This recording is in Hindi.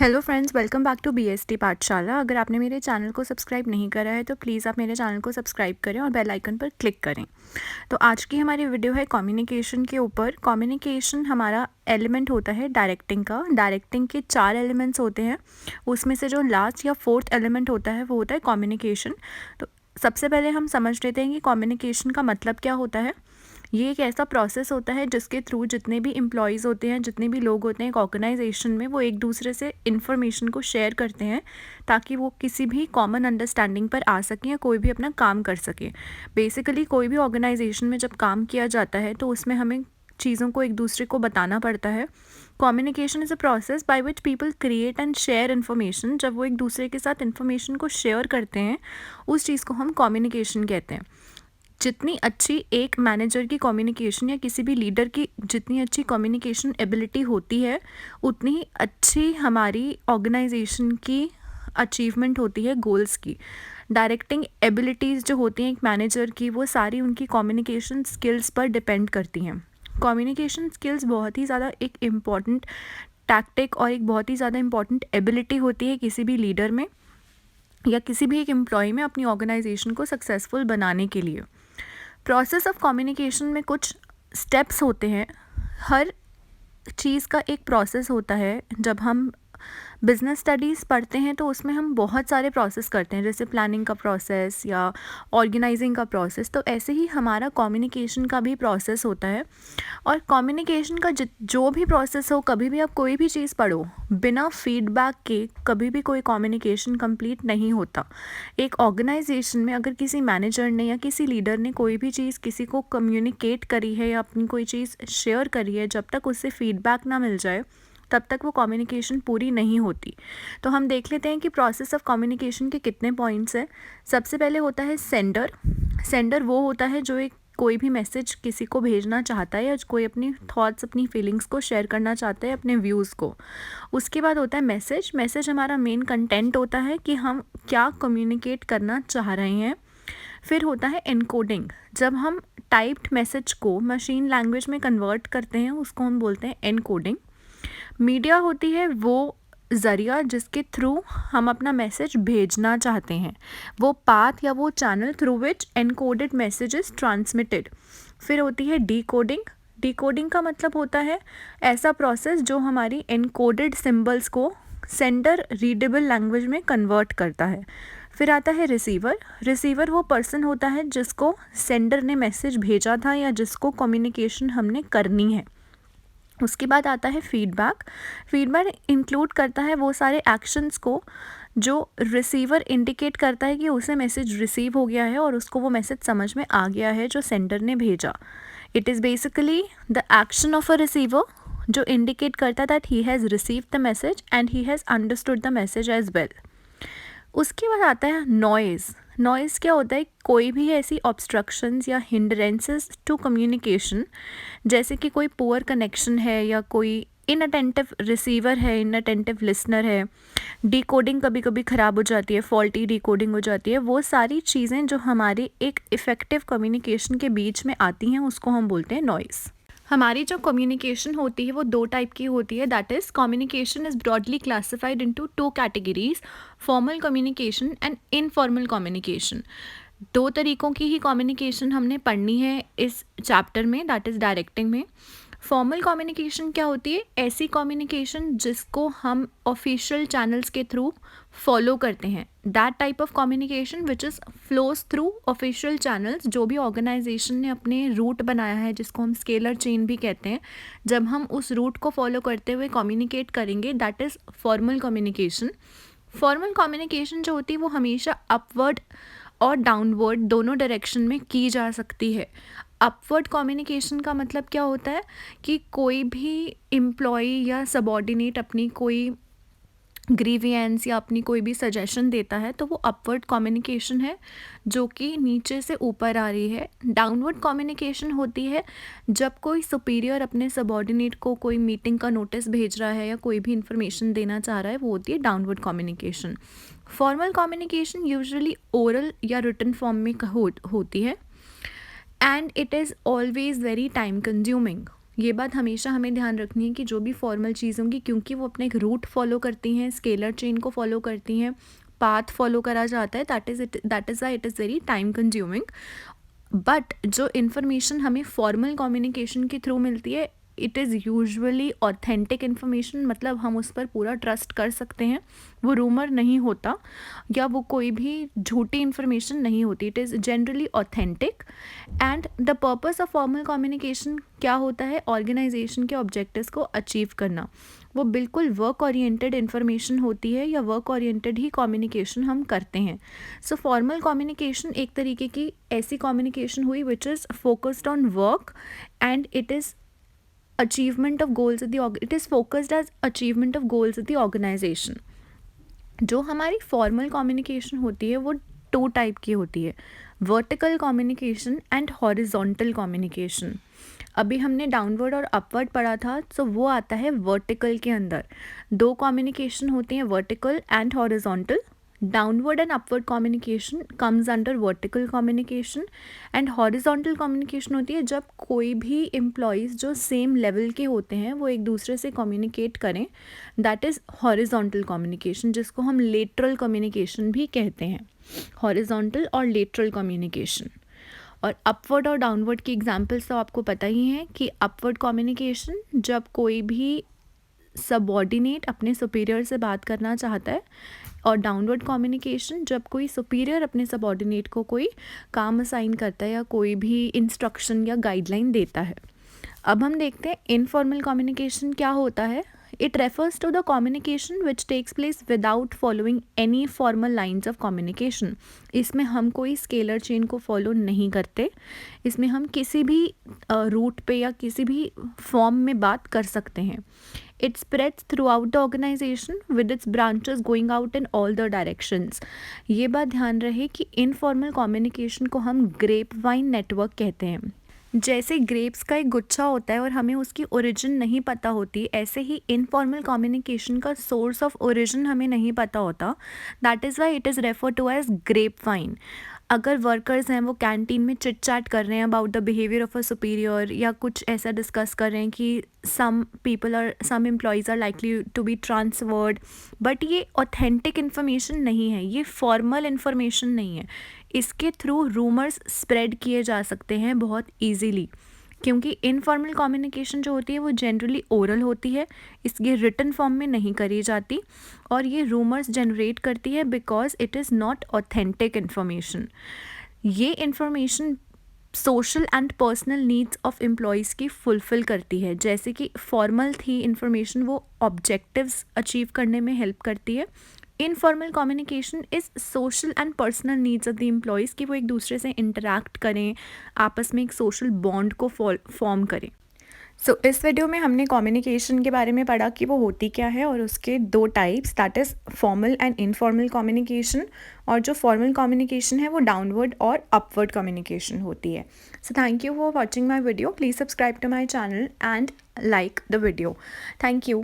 Hello friends, welcome back to BST Pathshala. अगर आपने मेरे चैनल को सब्सक्राइब नहीं करा है तो प्लीज़ आप मेरे चैनल को सब्सक्राइब करें और बेल आइकन पर क्लिक करें। तो आज की हमारी वीडियो है कम्युनिकेशन के ऊपर। कम्युनिकेशन हमारा एलिमेंट होता है डायरेक्टिंग का। डायरेक्टिंग के 4 एलिमेंट्स होते हैं, उसमें से जो लास्ट या फोर्थ एलिमेंट होता है वो होता है कम्युनिकेशन। तो सबसे पहले हम समझ लेते हैं कि कम्युनिकेशन का मतलब क्या होता है। ये एक ऐसा प्रोसेस होता है जिसके थ्रू जितने भी एम्प्लॉयज़ होते हैं, जितने भी लोग होते हैं एक ऑर्गेनाइजेशन में, वो एक दूसरे से इन्फॉर्मेशन को शेयर करते हैं ताकि वो किसी भी कॉमन अंडरस्टैंडिंग पर आ सकें या कोई भी अपना काम कर सके। बेसिकली कोई भी ऑर्गेनाइजेशन में जब काम किया जाता है तो उसमें हमें चीज़ों को एक दूसरे को बताना पड़ता है। Communication is a process by which people create and share information. जब वो एक दूसरे के साथ इन्फॉर्मेशन को शेयर करते हैं, उस चीज़ को हम कम्युनिकेशन कहते हैं। जितनी अच्छी एक मैनेजर की कम्युनिकेशन या किसी भी लीडर की जितनी अच्छी कम्युनिकेशन एबिलिटी होती है, उतनी ही अच्छी हमारी ऑर्गेनाइजेशन की अचीवमेंट होती है गोल्स की। डायरेक्टिंग एबिलिटीज़ जो होती हैं एक मैनेजर की, वो सारी उनकी कम्युनिकेशन स्किल्स पर डिपेंड करती हैं। कम्युनिकेशन स्किल्स बहुत ही ज़्यादा एक इम्पॉर्टेंट टैक्टिक और एक बहुत ही ज़्यादा इम्पॉर्टेंट एबिलिटी होती है किसी भी लीडर में या किसी भी एक एम्प्लॉय में अपनी ऑर्गेनाइजेशन को सक्सेसफुल बनाने के लिए। प्रोसेस ऑफ कम्युनिकेशन में कुछ स्टेप्स होते हैं। हर चीज़ का एक प्रोसेस होता है। जब हम बिज़नेस स्टडीज़ पढ़ते हैं तो उसमें हम बहुत सारे प्रोसेस करते हैं, जैसे प्लानिंग का प्रोसेस या ऑर्गेनाइजिंग का प्रोसेस। तो ऐसे ही हमारा कम्युनिकेशन का भी प्रोसेस होता है। और कम्युनिकेशन का जो भी प्रोसेस हो, कभी भी आप कोई भी चीज़ पढ़ो, बिना फीडबैक के कभी भी कोई कम्युनिकेशन कंप्लीट नहीं होता। एक ऑर्गेनाइजेशन में अगर किसी मैनेजर ने या किसी लीडर ने कोई भी चीज़ किसी को कम्युनिकेट करी है या अपनी कोई चीज़ शेयर करी है, जब तक उससे फीडबैक ना मिल जाए तब तक वो कम्युनिकेशन पूरी नहीं होती। तो हम देख लेते हैं कि प्रोसेस ऑफ कम्युनिकेशन के कितने पॉइंट्स हैं। सबसे पहले होता है सेंडर। सेंडर वो होता है जो एक कोई भी मैसेज किसी को भेजना चाहता है या कोई अपनी थॉट्स, अपनी फीलिंग्स को शेयर करना चाहता है, अपने व्यूज़ को। उसके बाद होता है मैसेज। मैसेज हमारा मेन कंटेंट होता है कि हम क्या कम्युनिकेट करना चाह रहे हैं। फिर होता है एनकोडिंग। जब हम टाइप्ड मैसेज को मशीन लैंग्वेज में कन्वर्ट करते हैं, उसको हम बोलते हैं एनकोडिंग। मीडिया होती है वो ज़रिया जिसके थ्रू हम अपना मैसेज भेजना चाहते हैं, वो पाथ या वो channel through which encoded message is transmitted. फिर होती है डीकोडिंग। डीकोडिंग का मतलब होता है ऐसा प्रोसेस जो हमारी एनकोडेड सिंबल्स को सेंडर रीडेबल लैंग्वेज में कन्वर्ट करता है। फिर आता है रिसीवर। रिसीवर वो पर्सन होता है जिसको सेंडर ने मैसेज भेजा था या जिसको कम्युनिकेशन हमने करनी है। उसके बाद आता है फीडबैक। फीडबैक इंक्लूड करता है वो सारे एक्शंस को जो रिसीवर इंडिकेट करता है कि उसे मैसेज रिसीव हो गया है और उसको वो मैसेज समझ में आ गया है जो सेंडर ने भेजा। It is basically the action of a receiver जो इंडिकेट करता that he has received the message and he has understood the message as well. उसके बाद आता है नॉइज़। नॉइज़ क्या होता है? कोई भी ऐसी ऑब्स्ट्रक्शंस या हिंड्रेंसेस टू कम्युनिकेशन, जैसे कि कोई पुअर कनेक्शन है या कोई इनअटेंटिव रिसीवर है, इनअटेंटिव लिसनर है, डिकोडिंग कभी कभी ख़राब हो जाती है, फॉल्टी डिकोडिंग हो जाती है। वो सारी चीज़ें जो हमारी एक इफ़ेक्टिव कम्युनिकेशन के बीच में आती हैं, उसको हम बोलते हैं नॉइज़। हमारी जो कम्युनिकेशन होती है वो 2 टाइप की होती है। That is communication is broadly classified into 2 categories, formal communication and informal communication. 2 तरीक़ों की ही कम्युनिकेशन हमने पढ़नी है इस चैप्टर में, दैट इज़ डायरेक्टिंग में। फॉर्मल कम्युनिकेशन क्या होती है? ऐसी कम्युनिकेशन जिसको हम ऑफिशियल चैनल्स के थ्रू फॉलो करते हैं। That type of communication which is flows through official channels, जो भी ऑर्गेनाइजेशन ने अपने रूट बनाया है, जिसको हम स्केलर चेन भी कहते हैं। जब हम उस रूट को फॉलो करते हुए कम्युनिकेट करेंगे, that is formal communication. Formal communication जो होती है वो हमेशा अपवर्ड और डाउनवर्ड दोनों डायरेक्शन में की जा सकती है। अपवर्ड कम्युनिकेशन का मतलब क्या होता है कि कोई भी एम्प्लॉय या सबॉर्डिनेट अपनी कोई ग्रीवियंस या अपनी कोई भी सजेशन देता है तो वो अपवर्ड कम्युनिकेशन है जो कि नीचे से ऊपर आ रही है। डाउनवर्ड कम्युनिकेशन होती है जब कोई सुपीरियर अपने सबॉर्डिनेट को कोई मीटिंग का नोटिस भेज रहा है या कोई भी इंफॉर्मेशन देना चाह रहा है, वो होती है downward communication. Formal communication usually oral या रिटन फॉर्म में होती है and it is always very time consuming. ये बात हमेशा हमें ध्यान रखनी है कि जो भी फॉर्मल चीज़ होंगी, क्योंकि वो अपने एक रूट फॉलो करती हैं, स्केलर चेन को फॉलो करती हैं, पाथ फॉलो करा जाता है, that is why it is very time consuming. But जो इन्फॉर्मेशन हमें फॉर्मल कम्युनिकेशन के थ्रू मिलती है, it is usually authentic information, मतलब हम उस पर पूरा ट्रस्ट कर सकते हैं। वो रूमर नहीं होता या वो कोई भी झूठी इन्फॉर्मेशन नहीं होती, it is generally authentic. And the purpose of formal communication क्या होता है? ऑर्गेनाइजेशन के ऑब्जेक्टिव्स को अचीव करना। वो बिल्कुल वर्क ओरिएंटेड इन्फॉर्मेशन होती है या वर्क ओरिएंटेड ही कम्युनिकेशन हम करते हैं। सो फॉर्मल कम्युनिकेशन एक तरीके की ऐसी कम्युनिकेशन हुई which is focused on work and it is achievement of goals it is focused as achievement of goals of the organisation. जो हमारी फॉर्मल कम्युनिकेशन होती है वो 2 टाइप की होती है, vertical communication and horizontal communication. अभी हमने डाउनवर्ड और अपवर्ड पढ़ा था, तो वो आता है वर्टिकल के अंदर। 2 कम्युनिकेशन होती हैं, vertical and horizontal. Downward and upward communication comes under vertical communication and horizontal communication होती है जब कोई भी एम्प्लॉयज़ जो सेम लेवल के होते हैं वो एक दूसरे से कम्युनिकेट करें, दैट इज़ हॉरिजॉन्टल कम्युनिकेशन, जिसको हम लेटरल कम्युनिकेशन भी कहते हैं। हॉरिजॉन्टल और लेटरल कम्युनिकेशन। और अपवर्ड और डाउनवर्ड की एग्जांपल्स तो आपको पता ही हैं कि अपवर्ड कम्युनिकेशन जब कोई भी सबऑर्डिनेट अपने सुपीरियर से बात करना चाहता है, और डाउनवर्ड कम्युनिकेशन जब कोई सुपीरियर अपने सबऑर्डिनेट को कोई काम असाइन करता है या कोई भी इंस्ट्रक्शन या गाइडलाइन देता है। अब हम देखते हैं इनफॉर्मल कम्युनिकेशन क्या होता है। It refers to the communication which takes place without following any formal lines of communication. इसमें हम कोई स्केलर चेन को फॉलो नहीं करते, इसमें हम किसी भी रूट पे या किसी भी फॉर्म में बात कर सकते हैं। It spreads throughout the organization with its branches going out in all the directions. ये बात ध्यान रहे कि इनफॉर्मल कम्युनिकेशन को हम ग्रेप वाइन नेटवर्क कहते हैं। जैसे ग्रेप्स का एक गुच्छा होता है और हमें उसकी ओरिजिन नहीं पता होती, ऐसे ही इनफॉर्मल कम्युनिकेशन का सोर्स ऑफ ओरिजिन हमें नहीं पता होता। That is why it is refer to as grapevine. अगर वर्कर्स हैं वो कैंटीन में चिट चैट कर रहे हैं about the behaviour of a superior, या कुछ ऐसा डिस्कस कर रहे हैं कि some employees are likely to be transferred, but ये ऑथेंटिक इन्फॉर्मेशन नहीं है, ये फॉर्मल इन्फॉर्मेशन नहीं है। इसके थ्रू रूमर्स स्प्रेड किए जा सकते हैं बहुत ईजीली, क्योंकि इनफॉर्मल कम्युनिकेशन जो होती है वो जनरली ओरल होती है, इसके रिटन फॉर्म में नहीं करी जाती, और ये रूमर्स जनरेट करती है because it is not authentic information. ये information social and personal needs of employees की फुलफ़िल करती है। जैसे कि फॉर्मल थी इन्फॉर्मेशन, वो ऑब्जेक्टिव्स अचीव करने में हेल्प करती है। Informal communication is social and personal needs of the employees, कि वो एक दूसरे से इंटरेक्ट करें, आपस में एक सोशल बॉन्ड को फॉर्म करें। सो इस वीडियो में हमने कम्युनिकेशन के बारे में पढ़ा कि वो होती क्या है और उसके 2 types, that is formal and informal communication. और जो फॉर्मल कम्युनिकेशन है वो डाउनवर्ड और अपवर्ड कम्युनिकेशन होती है। So thank you for watching my video. Please subscribe to my channel and like the video. Thank you.